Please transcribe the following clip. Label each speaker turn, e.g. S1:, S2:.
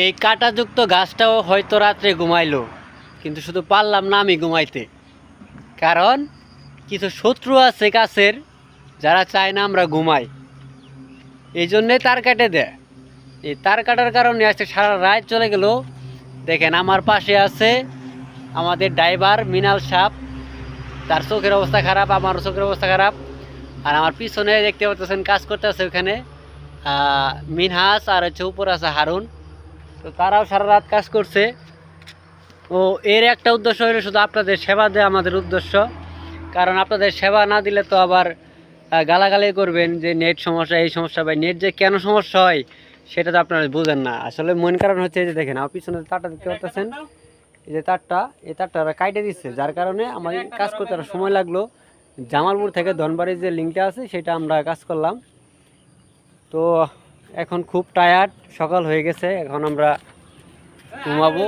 S1: এই কাঁটাযুক্ত গাছটাও হয়তো রাত্রে ঘুমাইলো, কিন্তু শুধু পারলাম না আমি ঘুমাইতে। কারণ কিছু শত্রু আছে কাছের, যারা চায় না আমরা ঘুমাই, এই জন্যে তার কেটে দেয়। এই তার কাটার কারণে আজকে সারা রাত চলে গেল। দেখেন আমার পাশে আছে আমাদের ড্রাইভার মিনাল সাপ, তার চোখের অবস্থা খারাপ, আমারও চোখের অবস্থা খারাপ। আর আমার পিছনে দেখতে পাচ্ছেন কাজ করতে আছে ওখানে মিনহাস, আর হচ্ছে উপর আছে হারুন। তো তারাও সারা রাত কাজ করছে। ও এর একটা উদ্দেশ্য হলো শুধু আপনাদের সেবা দেওয়া আমাদের উদ্দেশ্য। কারণ আপনাদের সেবা না দিলে তো আবার গালাগালি করবেন যে নেট সমস্যা, এই সমস্যা। ভাই নেট যে কেন সমস্যা হয় সেটা তো আপনারা বুঝেন না। আসলে মেন কারণ হচ্ছে এই যে দেখেন আমার পিছনে তারটা দেখতে পাচ্ছেন, এই যে তারটা, এই তারটা ওরা কাটে দিচ্ছে, যার কারণে আমাদের কাজ করতে একটা সময় লাগলো। জামালপুর থেকে ধনবাড়ির যে লিঙ্কটা আছে সেটা আমরা কাজ করলাম। তো এখন খুব টায়ার্ড, সকাল হয়ে গেছে, এখন আমরা ঘুমাবো।